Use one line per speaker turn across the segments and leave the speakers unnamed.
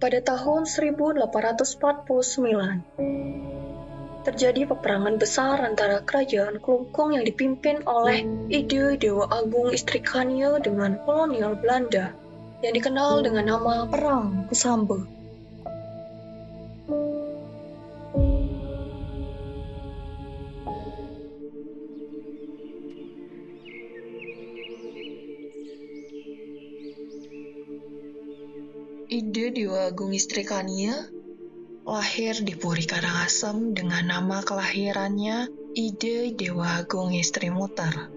Pada tahun 1849, terjadi peperangan besar antara kerajaan Klungkung yang dipimpin oleh Ide Dewa Agung Istri Khania dengan kolonial Belanda yang dikenal dengan nama Perang Kusambe. Ide Dewa Agung Istri Khania lahir di Puri Karangasem dengan nama kelahirannya Ide Dewa Agung Istri Mutar.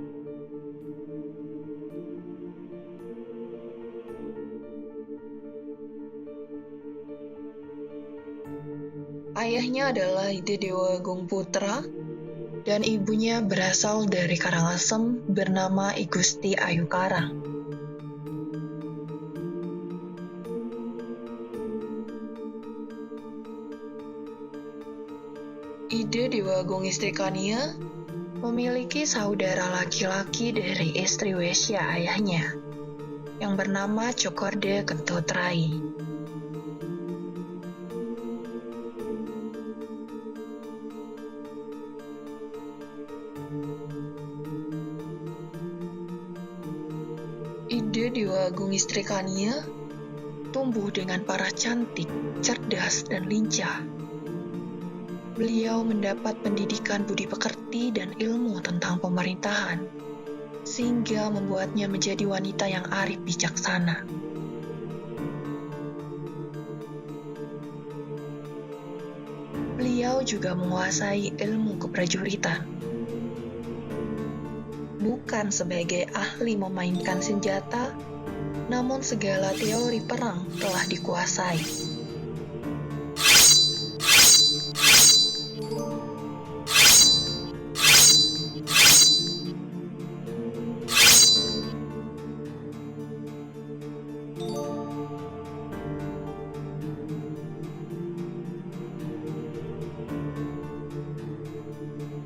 Ayahnya adalah Ide Dewa Agung Putra dan ibunya berasal dari Karangasem bernama I Gusti Ayu Karang. Ide Dewa Agung Istri Khania memiliki saudara laki-laki dari istri Wesya ayahnya yang bernama Cokorde Kentut Rai. Ide Dewa Agung Istri Khania tumbuh dengan parah cantik, cerdas, dan lincah. Beliau mendapat pendidikan budi pekerti dan ilmu tentang pemerintahan, sehingga membuatnya menjadi wanita yang arif bijaksana. Beliau juga menguasai ilmu keprajuritan. Bukan sebagai ahli memainkan senjata, namun segala teori perang telah dikuasai.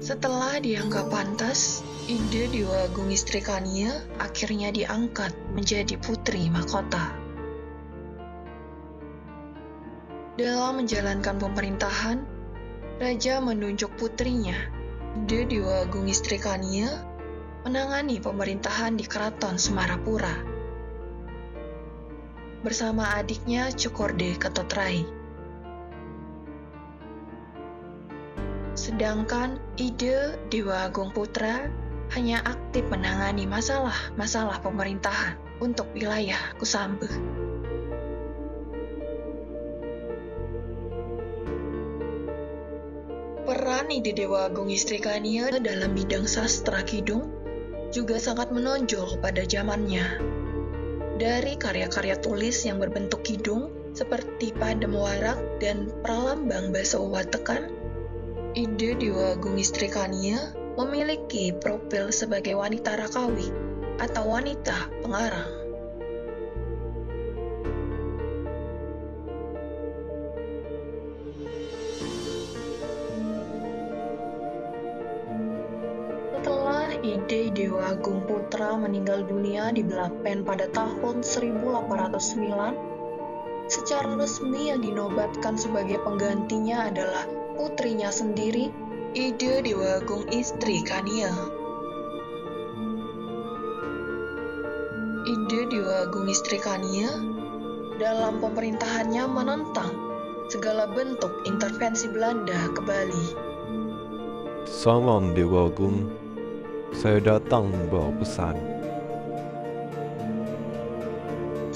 Setelah dianggap pantas, Ide Dewa Agung Istri Khania akhirnya diangkat menjadi putri mahkota. Dalam menjalankan pemerintahan, Raja menunjuk putrinya, Ide Dewa Agung Istri Khania, menangani pemerintahan di Keraton Semarapura bersama adiknya Cokorde Kentut Rai. Sedangkan Ide Dewa Agung Putra hanya aktif menangani masalah-masalah pemerintahan untuk wilayah Kusambe. Peran Ide Dewa Agung Istri Khania dalam bidang sastra kidung juga sangat menonjol pada zamannya. Dari karya-karya tulis yang berbentuk kidung seperti Padem Warak dan Pralambang Baso Watekan, Ide Dewa Agung Istri Khania memiliki profil sebagai wanita Rakawi atau wanita pengarang. Setelah Ide Dewa Agung Putra meninggal dunia di Blackpen pada tahun 1809, secara resmi yang dinobatkan sebagai penggantinya adalah putrinya sendiri, Ide Dewa Agung Istri Khania. Ide Dewa Agung Istri Khania dalam pemerintahannya menentang segala bentuk intervensi Belanda ke Bali.
Salam Dewa Agung, saya datang membawa pesan.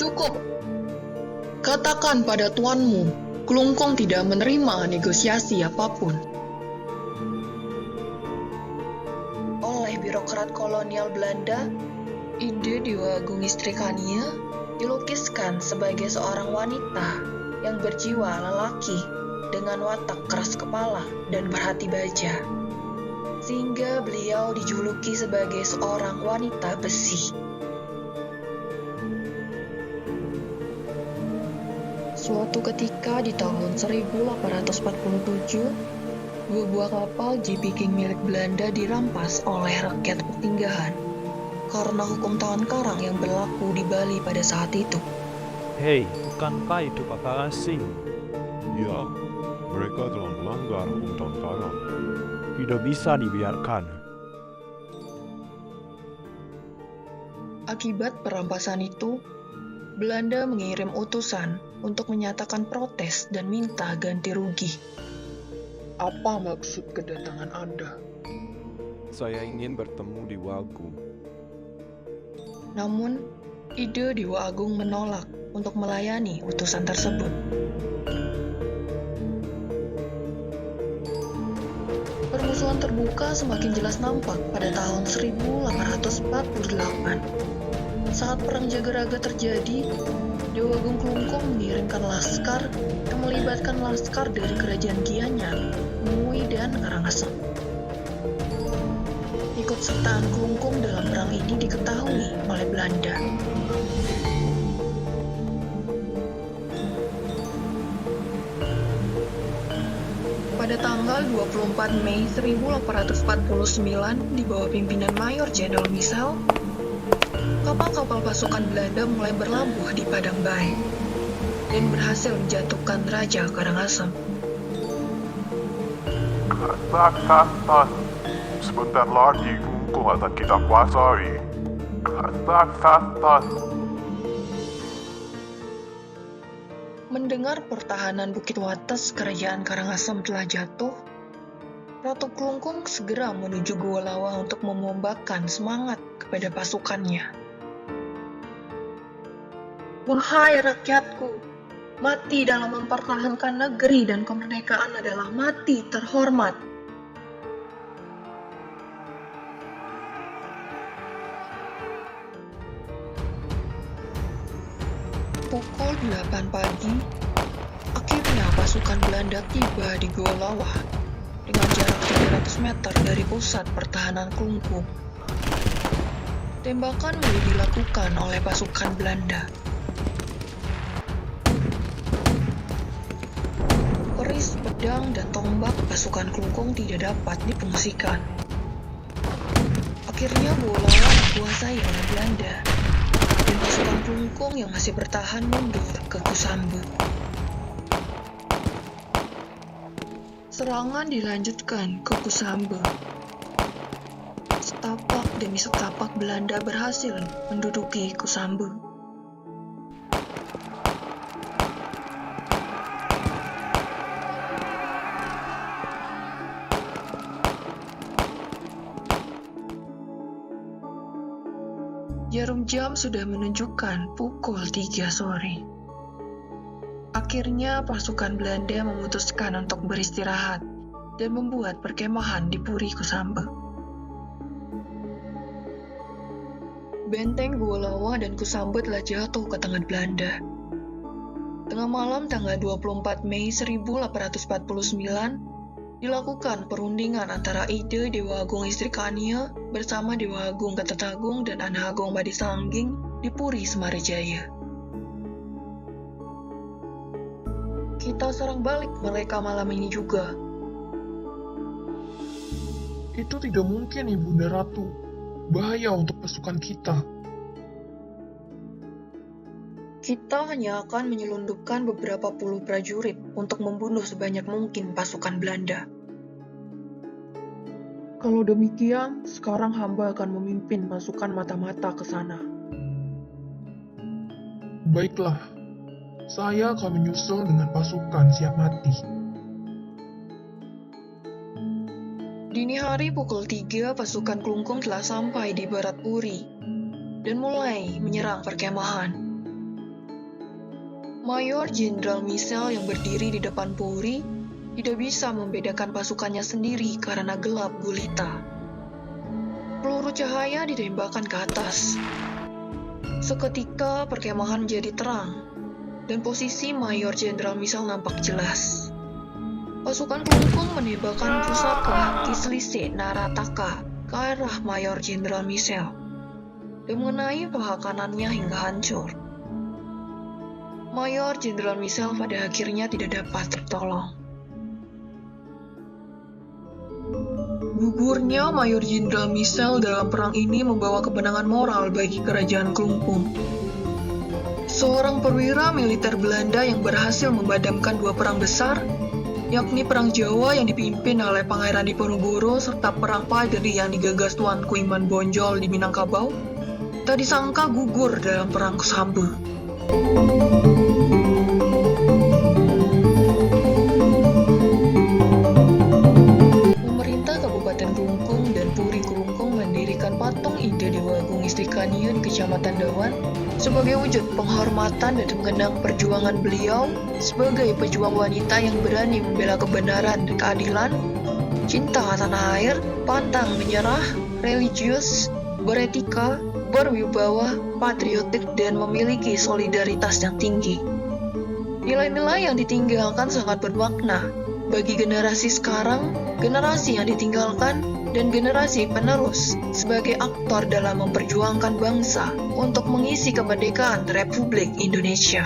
Cukup. Katakan pada tuanmu, Klungkung tidak menerima negosiasi apapun. Oleh birokrat kolonial Belanda, Ide Dewa Agung Istri Khania dilukiskan sebagai seorang wanita yang berjiwa lelaki dengan watak keras kepala dan berhati baja, sehingga beliau dijuluki sebagai seorang wanita besi. Suatu ketika di tahun 1847, 2 buah kapal JP King milik Belanda dirampas oleh rakyat Persinggahan karena hukum tahun karang yang berlaku di Bali pada saat itu.
Hei, bukankah itu kapal asing?
Ya, mereka telah melanggar undang garam.
Tidak bisa dibiarkan.
Akibat perampasan itu, Belanda mengirim utusan untuk menyatakan protes dan minta ganti rugi.
Apa maksud kedatangan Anda?
Saya ingin bertemu di Wagung.
Namun, ide Dewa Agung menolak untuk melayani utusan tersebut. Permusuhan terbuka semakin jelas nampak pada tahun 1848. Saat Perang Jagaraga terjadi, Dewa Agung Klungkung mengirimkan laskar yang melibatkan laskar dari kerajaan Gianyar, Mui, dan Karangasem. Ikutsertaan Klungkung dalam perang ini diketahui oleh Belanda. Pada tanggal 24 Mei 1849, di bawah pimpinan Mayor Jenderal Michel, kapal-kapal pasukan Belanda mulai berlabuh di Padang Bay dan berhasil menjatuhkan Raja Karangasem.
Kata-kata, sebentar lagi Klungkung akan kita kuasai. Kata-kata.
Mendengar pertahanan Bukit Wates Kerajaan Karangasem telah jatuh, Ratu Klungkung segera menuju Gua Lawa untuk memombakan semangat kepada pasukannya. Wahai rakyatku, mati dalam mempertahankan negeri dan kemerdekaan adalah mati terhormat. Pukul 8 pagi, akhirnya pasukan Belanda tiba di Gua Lawa dengan jarak 300 meter dari pusat pertahanan Klungkung. Tembakan mulai dilakukan oleh pasukan Belanda. Keris, pedang, dan tombak pasukan Klungkung tidak dapat difungsikan. Akhirnya Gua Lawa dikuasai oleh Belanda, dan pasukan Klungkung yang masih bertahan mundur ke Kusambu. Serangan dilanjutkan ke Kusambu. Setapak demi setapak Belanda berhasil menduduki Kusambu. Jarum jam sudah menunjukkan pukul 3 sore. Akhirnya pasukan Belanda memutuskan untuk beristirahat dan membuat perkemahan di Puri Kusambu. Benteng Gua Lawa dan Kusambu telah jatuh ke tangan Belanda. Tengah malam tanggal 24 Mei 1849, dilakukan perundingan antara Ide Dewa Agung Istri Kania bersama Dewa Agung Ketetagung dan Ana Agung Badi Sangging di Puri Semarijaya. Kita serang balik mereka malam ini juga.
Itu tidak mungkin, Ibunda Ratu. Bahaya untuk pasukan kita.
Kita hanya akan menyelundupkan beberapa puluh prajurit untuk membunuh sebanyak mungkin pasukan Belanda.
Kalau demikian, sekarang hamba akan memimpin pasukan mata-mata ke sana. Baiklah, saya akan menyusul dengan pasukan siap mati.
Dini hari pukul 3, pasukan Klungkung telah sampai di barat Puri dan mulai menyerang perkemahan. Mayor Jenderal Michel yang berdiri di depan Puri tidak bisa membedakan pasukannya sendiri karena gelap gulita. Peluru cahaya ditembakkan ke atas. Seketika perkemahan menjadi terang dan posisi Mayor Jenderal Michel nampak jelas. Pasukan Klungkung menembakkan pusaka Kislise Narataka ke arah Mayor Jenderal Michel dan mengenai paha kanannya hingga hancur. Mayor Jenderal Michel pada akhirnya tidak dapat tertolong. Gugurnya Mayor Jenderal Michel dalam perang ini membawa kemenangan moral bagi kerajaan Klungkung. seorang perwira militer Belanda yang berhasil memadamkan dua perang besar, yakni Perang Jawa yang dipimpin oleh Pangeran Diponegoro serta Perang Padri yang digagas Tuanku Iman Bonjol di Minangkabau, tak disangka gugur dalam Perang Sambu. Pemerintah Kabupaten Klungkung dan Puri Klungkung mendirikan patung Ida Dewa Agung Istri Kania di Kecamatan Dawan sebagai wujud penghormatan dan mengenang perjuangan beliau sebagai pejuang wanita yang berani membela kebenaran dan keadilan, cinta tanah air, pantang menyerah, religius, beretika, berwibawa, patriotik, dan memiliki solidaritas yang tinggi. Nilai-nilai yang ditinggalkan sangat bermakna bagi generasi sekarang, generasi yang ditinggalkan, dan generasi penerus sebagai aktor dalam memperjuangkan bangsa untuk mengisi kemerdekaan Republik Indonesia.